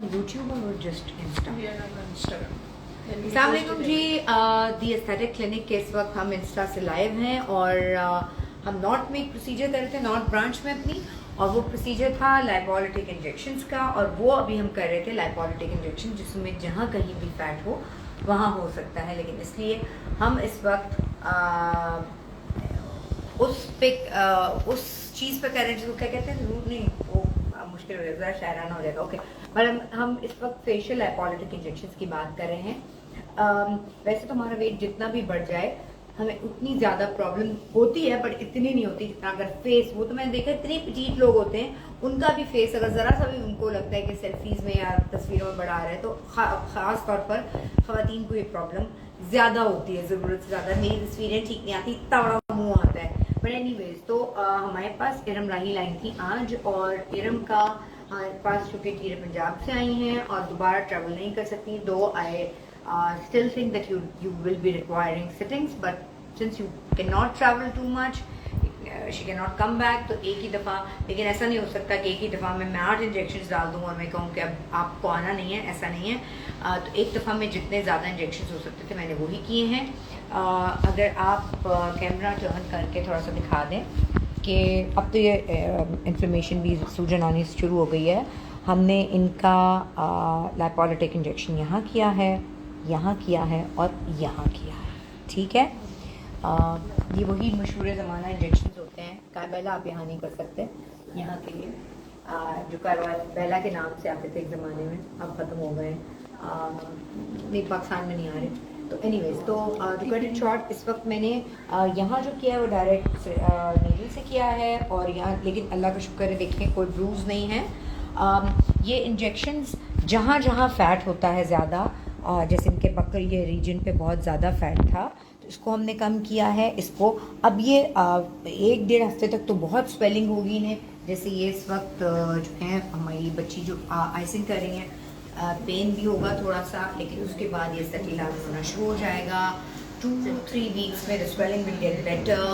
on YouTube or just Insta? We are on Instagram. And we अस्सलाम post वालेकुम it जी, the aesthetic clinic के इस वक्त हम इंस्टा से लाइव हैं और हम नॉर्थ में एक प्रोसीजर कर रहे थे, नॉर्थ ब्रांच में अपनी, और वो प्रोसीजर था लाइपोलिटिक इंजेक्शंस का, और वो अभी हम कर रहे थे लाइपोलिटिक इंजेक्शन जिसमें जहाँ कहीं भी फैट हो वहाँ हो सकता है, लेकिन इसलिए हम इस वक्त उस चीज़ पे कर रहे हैं जिसको क्या कहते हैं, रूट नहीं, वो मुश्किल हो जाएगा, शायराना हो जाएगा, ओके। पर हम इस वक्त फेशियल लाइपोलिटिक इंजेक्शंस की बात कर रहे हैं। वैसे तो हमारा वेट जितना भी बढ़ जाए हमें उतनी ज़्यादा प्रॉब्लम होती है, बट इतनी नहीं होती जितना अगर फेस, वो तो मैंने देखा इतने पिटीट लोग होते हैं उनका भी फेस अगर ज़रा सा भी उनको लगता है कि सेल्फीज़ में या तस्वीरों में बढ़ा रहा है तो ख़ास तौर पर ख़वातीन को ये प्रॉब्लम ज़्यादा होती है, ज़रूरत से ज़्यादा। मेरी तस्वीरें ठीक नहीं आती, इतना बड़ा मुँह आता है। बट एनीवेज, तो हमारे पास इरम राही लाइन थी आज, और इरम का हमारे पास चूँकि टीरे पंजाब से आई हैं और दोबारा ट्रैवल नहीं कर सकती, दो आई still think that you will be requiring sittings, but since you cannot travel too much, she cannot come back, तो एक ही दफ़ा, लेकिन ऐसा नहीं हो सकता कि एक ही दफ़ा में मैं 8 इंजेक्शंस डाल दूँ और मैं कहूँ कि अब आपको आना नहीं है, ऐसा नहीं है। तो एक दफ़ा में जितने ज़्यादा इंजेक्शंस हो सकते थे मैंने वही किए हैं। अगर आप कैमरा टर्न करके थोड़ा सा दिखा दें कि अब तो ये इन्फ्लेमेशन भी, सूजन आनी शुरू हो गई है। हमने इनका लाइपोलिटिक इंजेक्शन यहाँ किया है, यहाँ किया है और यहाँ किया है, ठीक है। ये वही मशहूर ज़माना इंजेक्शन होते हैं, कायबेला आप यहाँ नहीं कर सकते, यहाँ के लिए जो कायबेला के नाम से आते थे एक ज़माने में, अब ख़त्म हो गए, नहीं पाकिस्तान में नहीं आ रहे। तो एनीवेज, तो टू कट इट शॉर्ट, इस वक्त मैंने यहाँ जो किया है वो डायरेक्ट नीडल से किया है, और यहाँ लेकिन अल्लाह का शुक्र है, देखें कोई ब्रूज नहीं है। ये इंजेक्शंस जहाँ जहाँ फ़ैट होता है ज़्यादा, जैसे इनके बकर ये रीजन पे बहुत ज़्यादा फ़ैट था तो इसको हमने कम किया है। इसको अब ये 1-1.5 हफ्ते तक तो बहुत स्वेलिंग होगी इन्हें, जैसे ये इस वक्त जो है हमारी बच्ची जो आइसिंग कर रही हैं, पेन भी होगा थोड़ा सा, लेकिन उसके बाद ये सटीला होना शुरू हो जाएगा। 2-3 वीक्स में the swelling will get better.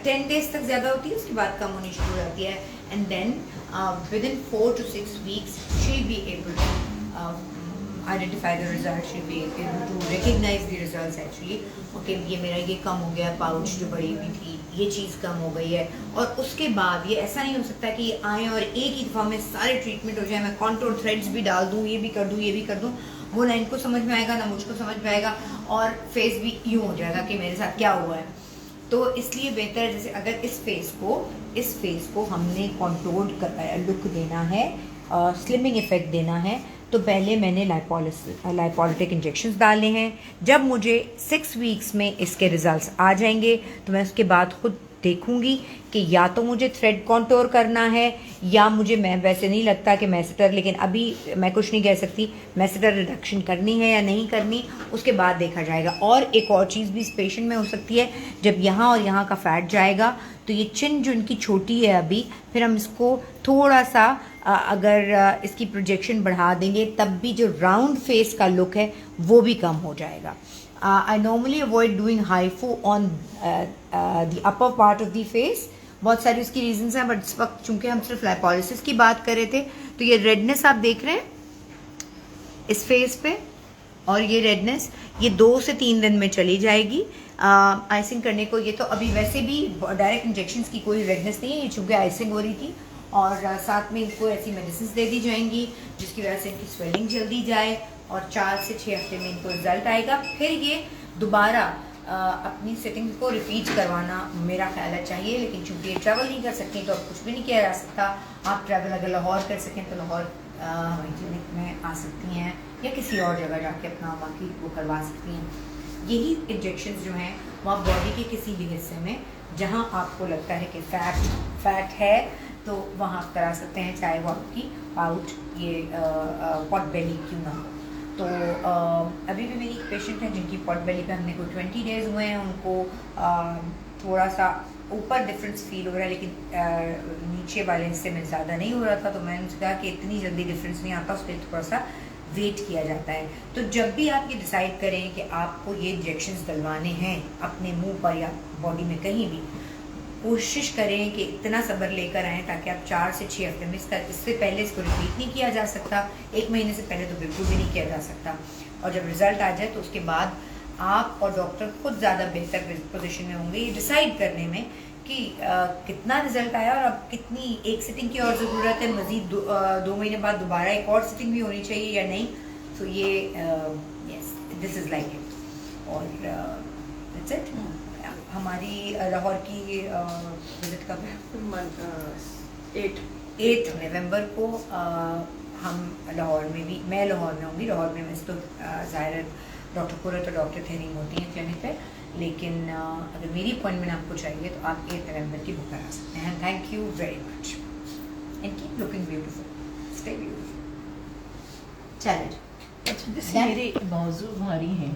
10 days तक ज़्यादा होती है, उसके बाद कम होनी शुरू हो जाती है, and then within 4 to 6 weeks she'll be able to identify the results, she'll be able to recognize the results actually, okay, ये मेरा ये कम हो गया, पाउच जो बड़ी हुई थी ये चीज़ कम हो गई है। और उसके बाद ये ऐसा नहीं हो सकता कि आए और एक ही दफ़ा में सारे ट्रीटमेंट हो जाए, मैं कॉन्टोर थ्रेड्स भी डाल दूँ, ये भी कर दूँ, ये भी कर दूँ, वो ना इनको समझ में आएगा ना मुझको समझ में आएगा, और फेस भी यूँ हो जाएगा कि मेरे साथ क्या हुआ है। तो इसलिए बेहतर है, जैसे अगर इस फेस को हमने कॉन्टोर्ड लुक देना है, स्लिमिंग इफ़ेक्ट देना है, तो पहले मैंने लाइपोलिटिक इंजेक्शंस डाले हैं। जब मुझे 6 वीक्स में इसके रिजल्ट्स आ जाएंगे तो मैं उसके बाद खुद देखूंगी कि या तो मुझे थ्रेड कॉन्टोर करना है, या मुझे, मैं वैसे नहीं लगता कि मैसेटर, लेकिन अभी मैं कुछ नहीं कह सकती, मैसेटर रिडक्शन करनी है या नहीं करनी, उसके बाद देखा जाएगा। और एक और चीज़ भी इस पेशेंट में हो सकती है, जब यहाँ और यहाँ का फैट जाएगा तो ये चिन जो इनकी छोटी है अभी, फिर हम इसको थोड़ा सा अगर इसकी प्रोजेक्शन बढ़ा देंगे तब भी जो राउंड फेस का लुक है वो भी कम हो जाएगा। I normally avoid doing HIFU on the upper part of the face, बहुत सारी उसकी रीजंस हैं, बट इस वक्त चूंकि हम सिर्फ लाइपोलिसिस की बात कर रहे थे, तो ये रेडनेस आप देख रहे हैं इस फेस पे, और ये रेडनेस ये 2 से 3 दिन में चली जाएगी आइसिंग करने को। ये तो अभी वैसे भी डायरेक्ट इंजेक्शंस की कोई रेडनेस नहीं है, ये चूँकि आइसिंग हो रही थी, और साथ में इनको ऐसी मेडिसिन दे दी जाएंगी जिसकी वजह से इनकी स्वेलिंग जल्दी जाए, और 4 से 6 हफ्ते में इनको रिजल्ट आएगा। फिर ये दोबारा अपनी सेटिंग को रिपीट करवाना मेरा ख्याल है चाहिए, लेकिन चूँकि ये ट्रैवल नहीं कर सकती तो अब कुछ भी नहीं किया जा सकता। आप ट्रैवल अगर लाहौर कर सकें तो लाहौर हमारी क्लिनिक में आ सकती हैं, या किसी और जगह जाके अपना बाकी वो करवा सकती हैं। यही इंजेक्शंस जो हैं वो आप बॉडी के किसी भी हिस्से में जहाँ आपको लगता है कि फैट है तो वहाँ आप करा सकते हैं, चाहे वो आपकी पाउच ये पॉट बेली क्यों ना हो। तो अभी भी मेरी एक पेशेंट है जिनकी पॉट बेली पे हमने कोई 20 डेज़ हुए हैं, उनको थोड़ा सा ऊपर डिफरेंस फील हो रहा है, लेकिन नीचे वाले हिस्से में ज़्यादा नहीं हो रहा था, तो मैंने उनसे कहा कि इतनी जल्दी डिफरेंस नहीं आता, उसके थोड़ा सा वेट किया जाता है। तो जब भी आप ये डिसाइड करें कि आपको ये इंजेक्शंस डलवाने हैं अपने मुंह पर या बॉडी में कहीं भी, कोशिश करें कि इतना सब्र लेकर आएँ ताकि आप 4 से 6 हफ्ते में इससे पहले इसको रिपीट नहीं किया जा सकता, 1 महीने से पहले तो बिल्कुल भी नहीं किया जा सकता। और जब रिजल्ट आ जाए तो उसके बाद आप और डॉक्टर खुद ज़्यादा बेहतर पोजीशन में होंगे ये डिसाइड करने में कि कितना रिजल्ट आया और अब कितनी एक सिटिंग की और ज़रूरत है, मज़ीद 2 महीने बाद दोबारा एक और सिटिंग भी होनी चाहिए या नहीं। तो ये yes this is like it. और दैट्स इट। हमारी लाहौर की विजिट कब है? 8 नवंबर को हम लाहौर में भी, मैं लाहौर में होंगी। लाहौर में वैसे तो ज़ाहिर है डॉक्टर कुरत और डॉक्टर थेरिंग होती हैं क्लिनिक पे, लेकिन अगर मेरी अपॉइंटमेंट आपको चाहिए तो आप 8 नवंबर की बुक करा सकते हैं। Thank you very much and keep looking beautiful, stay beautiful. Challenge अच्छा, मेरे मौजू भारी हैं।